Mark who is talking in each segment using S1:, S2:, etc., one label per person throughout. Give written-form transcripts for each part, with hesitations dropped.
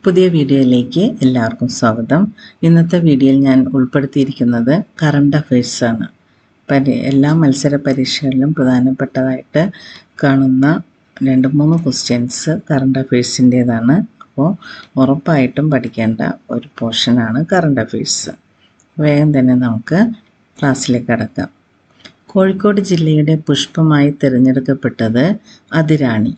S1: പുതിയ വീഡിയോയിലേക്ക് എല്ലാവർക്കും സ്വാഗതം. ഇന്നത്തെ വീഡിയോയിൽ ഞാൻ ഉൾപ്പെടുത്തിയിരിക്കുന്നത് കറണ്ട് അഫയേഴ്സാണ്. എല്ലാ മത്സര പരീക്ഷകളിലും പ്രധാനപ്പെട്ടതായിട്ട് കാണുന്ന 2-3 ക്വസ്റ്റ്യൻസ് കറണ്ട് അഫയേഴ്സിൻ്റേതാണ്. അപ്പോൾ ഉറപ്പായിട്ടും പഠിക്കേണ്ട ഒരു പോർഷനാണ് കറണ്ട് അഫയേഴ്സ്. വേഗം തന്നെ നമുക്ക് ക്ലാസ്സിലേക്ക് കടക്കാം. കോഴിക്കോട് ജില്ലയുടെ പുഷ്പമായി തിരഞ്ഞെടുക്കപ്പെട്ടത് അതിരാണി.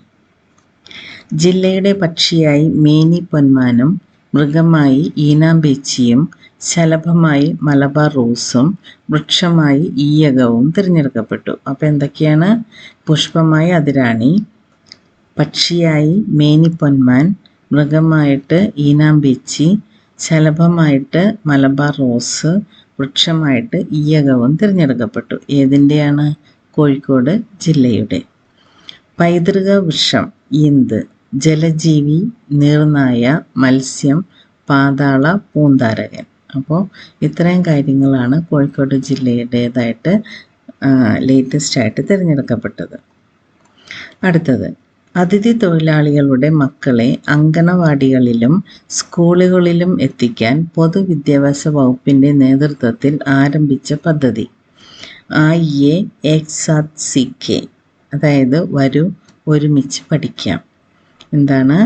S1: ജില്ലയുടെ പക്ഷിയായി മേനി പൊന്മാനും, മൃഗമായി ഈനാമ്പേച്ചിയും, ശലഭമായി മലബാർ റോസും, വൃക്ഷമായി ഈയകവും തിരഞ്ഞെടുക്കപ്പെട്ടു. അപ്പോൾ എന്തൊക്കെയാണ്? പുഷ്പമായി അതിരാണി, പക്ഷിയായി മേനി പൊന്മാൻ, മൃഗമായിട്ട് ഈനാമ്പേച്ചി, ശലഭമായിട്ട് മലബാർ റോസ്, വൃക്ഷമായിട്ട് ഈയകവും തിരഞ്ഞെടുക്കപ്പെട്ടു. ഏതിൻ്റെയാണ്? കോഴിക്കോട് ജില്ലയുടെ. പൈതൃക വൃക്ഷം ഈന്ത്. ജലജീവി, നീർനായ, മത്സ്യം, പാതാള പൂന്താരകൻ. അപ്പോൾ ഇത്രയും കാര്യങ്ങളാണ് കോഴിക്കോട് ജില്ലയുടേതായിട്ട് ലേറ്റസ്റ്റായിട്ട് തിരഞ്ഞെടുക്കപ്പെട്ടത്. അടുത്തത്, അതിഥി തൊഴിലാളികളുടെ മക്കളെ അങ്കണവാടികളിലും സ്കൂളുകളിലും എത്തിക്കാൻ പൊതുവിദ്യാഭ്യാസ വകുപ്പിൻ്റെ നേതൃത്വത്തിൽ ആരംഭിച്ച പദ്ധതി ആയിയെ ഏക് സാത്ത് സീഖേ, അതായത് വരൂ ഒരുമിച്ച് പഠിക്കാം. എന്താണ്?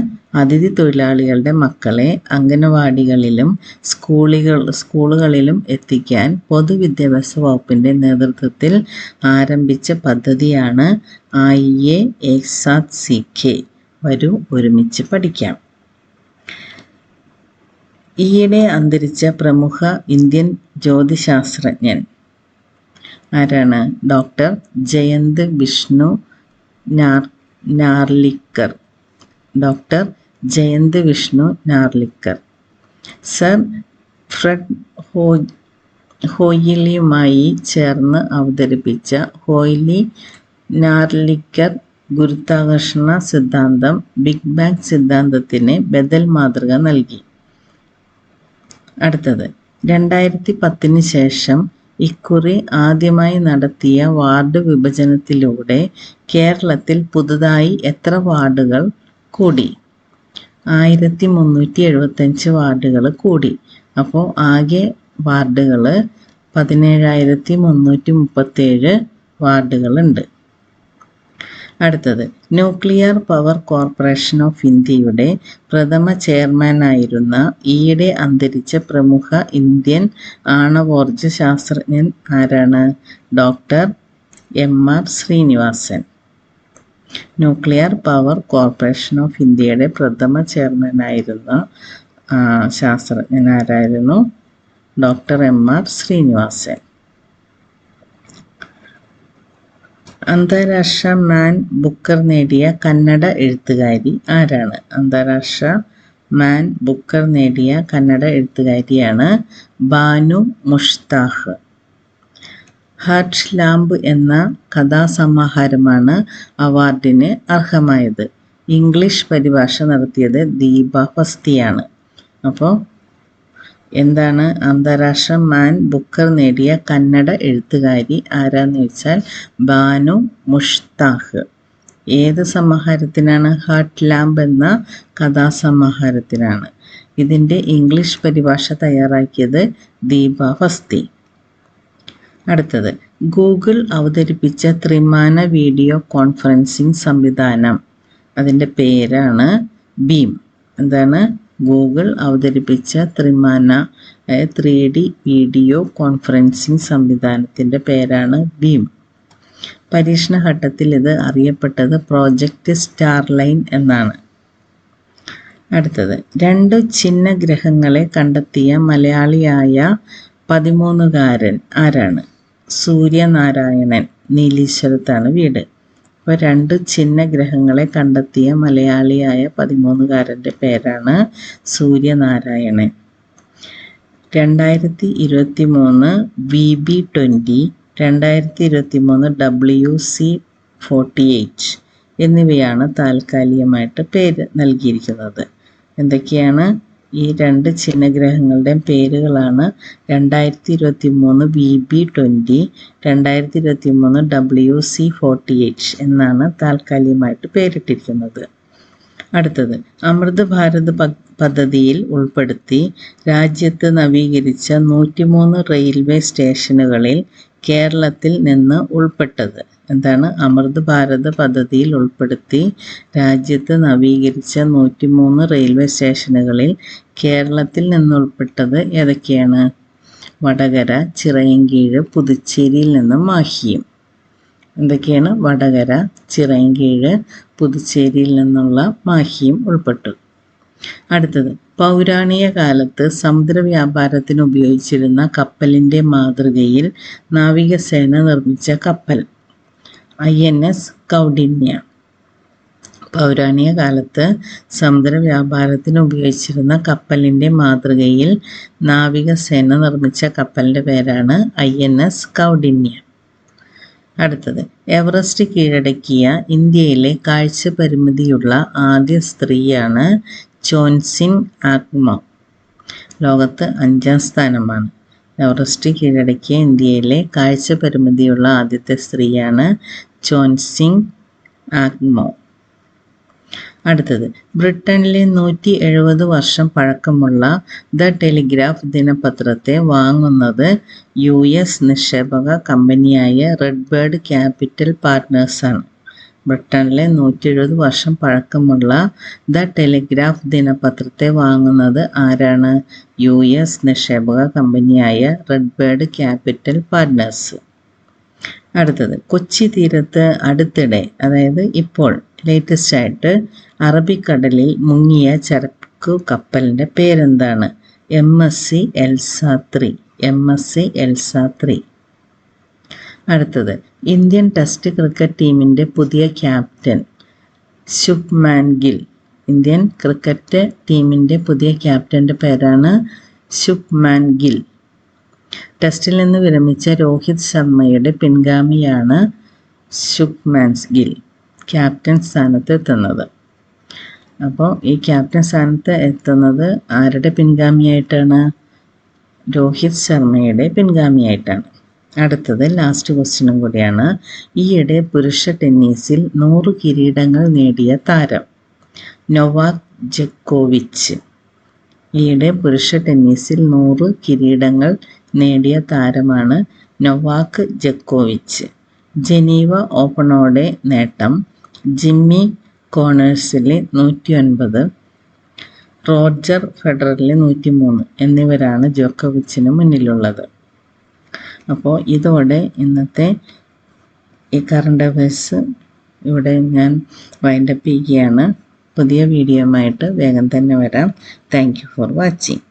S1: അതിഥി തൊഴിലാളികളുടെ മക്കളെ അംഗനവാടികളിലും സ്കൂളുകളിലും എത്തിക്കാൻ പൊതുവിദ്യാഭ്യാസ വകുപ്പിൻ്റെ നേതൃത്വത്തിൽ ആരംഭിച്ച പദ്ധതിയാണ് ആയിയെ ഏക് സാത്ത് സീഖേ, വരൂ ഒരുമിച്ച് പഠിക്കാം. ഈയിടെ അന്തരിച്ച പ്രമുഖ ഇന്ത്യൻ ജ്യോതിശാസ്ത്രജ്ഞൻ ആരാണ്? Doctor Jayant Vishnu Narlikar. Doctor Jayant Vishnu Narlikar. Sir Fred ഹോയിലിയുമായി ചേർന്ന് അവതരിപ്പിച്ച ഹോയിലി-നാർലിക്കർ ഗുരുത്വാകർഷണ സിദ്ധാന്തം ബിഗ് ബാങ് സിദ്ധാന്തത്തിന് ബദൽ മാതൃക നൽകി. അടുത്തത്, 2010 ശേഷം ഇക്കുറി ആദ്യമായി നടത്തിയ വാർഡ് വിഭജനത്തിലൂടെ കേരളത്തിൽ പുതുതായി എത്ര വാർഡുകൾ കൂടി? 1375 വാർഡുകൾ കൂടി. അപ്പോൾ ആകെ വാർഡുകൾ 17,337 വാർഡുകളുണ്ട്. അടുത്തത്, ന്യൂക്ലിയർ പവർ കോർപ്പറേഷൻ ഓഫ് ഇന്ത്യയുടെ പ്രഥമ ചെയർമാനായിരുന്ന ഈയിടെ അന്തരിച്ച പ്രമുഖ ഇന്ത്യൻ ആണവോർജ ശാസ്ത്രജ്ഞൻ ആരാണ്? Doctor MR Srinivasan. Nuclear power corporation of ഇന്ത്യയുടെ പ്രഥമ ചെയർമാനായിരുന്ന ശാസ്ത്രജ്ഞൻ ആരായിരുന്നു? Doctor MR Srinivasan. അന്താരാഷ്ട്ര മാൻ ബുക്കർ നേടിയ കന്നഡ എഴുത്തുകാരി ആരാണ്? അന്താരാഷ്ട്ര മാൻ ബുക്കർ നേടിയ കന്നഡ എഴുത്തുകാരിയാണ് ബാനു മുഷ്താഖ്. ഹാർട്ട് ലാമ്പ് എന്ന കഥാസമാഹാരമാണ് അവാർഡിന് അർഹമായത്. ഇംഗ്ലീഷ് പരിഭാഷ നടത്തിയത് ദീപ ഫസ്തിയാണ്. അപ്പോൾ എന്താണ്? അന്താരാഷ്ട്ര മാൻ ബുക്കർ നേടിയ കന്നഡ എഴുത്തുകാരി ആരാന്ന് ചോദിച്ചാൽ ബാനു മുഷ്താഖ്. ഏത് സമാഹാരത്തിനാണ്? ഹാർട്ട് ലാമ്പ് എന്ന കഥാസമാഹാരത്തിനാണ്. ഇതിൻ്റെ ഇംഗ്ലീഷ് പരിഭാഷ തയ്യാറാക്കിയത് ദീപ ഫസ്തി. അടുത്തത്, ഗൂഗിൾ അവതരിപ്പിച്ച ത്രിമാന വീഡിയോ കോൺഫറൻസിംഗ് സംവിധാനം, അതിൻ്റെ പേരാണ് ബീം. എന്താണ്? ഗൂഗിൾ അവതരിപ്പിച്ച ത്രിമാന 3D വീഡിയോ കോൺഫറൻസിംഗ് സംവിധാനത്തിൻ്റെ പേരാണ് ബീം. പരീക്ഷണഘട്ടത്തിൽ ഇത് അറിയപ്പെട്ടത് പ്രോജക്റ്റ് സ്റ്റാർലൈൻ എന്നാണ്. അടുത്തത്, 2 ഛിന്നഗ്രഹങ്ങളെ കണ്ടെത്തിയ മലയാളിയായ 13കാരൻ ആരാണ്? സൂര്യനാരായണൻ. നീലീശ്വരത്താണ് വീട്. അപ്പോൾ 2 ഛിന്നഗ്രഹങ്ങളെ കണ്ടെത്തിയ മലയാളിയായ 13കാരൻ്റെ പേരാണ് സൂര്യനാരായണൻ. 2023 VB20, 2023 WC48 എന്നിവയാണ് താൽക്കാലികമായിട്ട് പേര് നൽകിയിരിക്കുന്നത്. എന്തൊക്കെയാണ്? ഈ 2 ഛിന്നഗ്രഹങ്ങളുടെയും പേരുകളാണ് 2023 VB20, 2023 WC48 എന്നാണ് താൽക്കാലികമായിട്ട് പേരിട്ടിരിക്കുന്നത്. അടുത്തത് അമൃത് ഭാരത് പദ്ധതിയിൽ ഉൾപ്പെടുത്തി രാജ്യത്ത് നവീകരിച്ച 103 റെയിൽവേ സ്റ്റേഷനുകളിൽ കേരളത്തിൽ നിന്ന് ഉൾപ്പെട്ടത്. എന്താണ്? അമൃത് ഭാരത് പദ്ധതിയിൽ ഉൾപ്പെടുത്തി രാജ്യത്ത് നവീകരിച്ച 103 റെയിൽവേ സ്റ്റേഷനുകളിൽ കേരളത്തിൽ നിന്ന് ഉൾപ്പെട്ടത് ഏതൊക്കെയാണ്? വടകര, ചിറയൻകീഴ്, പുതുച്ചേരിയിൽ നിന്ന് മാഹിയും. എന്തൊക്കെയാണ്? വടകര, ചിറയൻകീഴ്, പുതുച്ചേരിയിൽ നിന്നുള്ള മാഹിയും ഉൾപ്പെട്ടു. അടുത്തത് പൗരാണിക കാലത്ത് സമുദ്ര വ്യാപാരത്തിന് ഉപയോഗിച്ചിരുന്ന കപ്പലിൻ്റെ മാതൃകയിൽ നാവികസേന നിർമ്മിച്ച കപ്പൽ INS കൗണ്ഡിന്യ. പൗരാണിക കാലത്ത് സമുദ്ര വ്യാപാരത്തിന് ഉപയോഗിച്ചിരുന്ന കപ്പലിൻ്റെ മാതൃകയിൽ നാവികസേന നിർമ്മിച്ച കപ്പലിൻ്റെ പേരാണ് INS കൗണ്ഡിന്യ. അടുത്തത് എവറസ്റ്റ് കീഴടക്കിയ ഇന്ത്യയിലെ കാഴ്ച പരിമിതിയുള്ള ആദ്യ സ്ത്രീയാണ് ചോൻസിൻ ആഗ്മോ. ലോകത്ത് 5ാം സ്ഥാനമാണ്. എവറസ്റ്റ് കീഴടക്കിയ ഇന്ത്യയിലെ കാഴ്ച പരിമിതിയുള്ള ആദ്യത്തെ സ്ത്രീയാണ് ചോൻസിൻ ആഗ്മോ. അടുത്തത് ബ്രിട്ടനിലെ 170 വർഷം പഴക്കമുള്ള ദ ടെലിഗ്രാഫ് ദിനപത്രത്തെ വാങ്ങുന്നത് US നിക്ഷേപക കമ്പനിയായ റെഡ്ബേർഡ് ക്യാപിറ്റൽ പാർട്ട്നേഴ്സാണ്. ബ്രിട്ടനിലെ 170 വർഷം പഴക്കമുള്ള ദ ടെലിഗ്രാഫ് ദിനപത്രത്തെ വാങ്ങുന്നത് ആരാണ്? US നിക്ഷേപക കമ്പനിയായ റെഡ്ബേർഡ് ക്യാപിറ്റൽ പാർട്ട്നേഴ്സ്. അടുത്തത് കൊച്ചി തീരത്ത് അടുത്തിടെ, അതായത് ഇപ്പോൾ ലേറ്റസ്റ്റ് ആയിട്ട് അറബിക്കടലിൽ മുങ്ങിയ ചരക്കു കപ്പലിൻ്റെ പേരെന്താണ്? MSC Elsa 3. MSC Elsa 3. അടുത്തത് ഇന്ത്യൻ ടെസ്റ്റ് ക്രിക്കറ്റ് ടീമിൻ്റെ പുതിയ captain Shubman Gill. Indian cricket ടീമിൻ്റെ പുതിയ ക്യാപ്റ്റൻ്റെ പേരാണ് ശുഭ്മാൻ ഗിൽ. ടെസ്റ്റിൽ നിന്ന് വിരമിച്ച രോഹിത് ശർമ്മയുടെ പിൻഗാമിയാണ് ശുഭ്മാൻ ഗിൽ ക്യാപ്റ്റൻ സ്ഥാനത്ത് എത്തുന്നത്. അപ്പോൾ ഈ ക്യാപ്റ്റൻ സ്ഥാനത്ത് എത്തുന്നത് ആരുടെ പിൻഗാമിയായിട്ടാണ്? രോഹിത് ശർമ്മയുടെ പിൻഗാമിയായിട്ടാണ്. അടുത്തത് ലാസ്റ്റ് ക്വസ്റ്റ്യനും കൂടിയാണ്. ഈയിടെ പുരുഷ ടെന്നീസിൽ 100 കിരീടങ്ങൾ നേടിയ താരം നൊവാക് ജോക്കോവിച്ച്. ഈയിടെ പുരുഷ ടെന്നീസിൽ 100 കിരീടങ്ങൾ നേടിയ താരമാണ് നൊവാക് ജോക്കോവിച്ച്. ജനീവ ഓപ്പണോടെ നേട്ടം ജിമ്മി കോണേഴ്സിലെ 109, റോജർ ഫെഡററിലെ 103 എന്നിവരാണ് ജോക്കോവിച്ചിന് മുന്നിലുള്ളത്. അപ്പോൾ ഇതോടെ ഇന്നത്തെ ഈ കറണ്ട് അഫയേഴ്സ് ഇവിടെ ഞാൻ വൈൻഡപ്പ് ചെയ്യുകയാണ്. പുതിയ വീഡിയോയുമായിട്ട് വേഗം തന്നെ വരാം. Thank you for watching.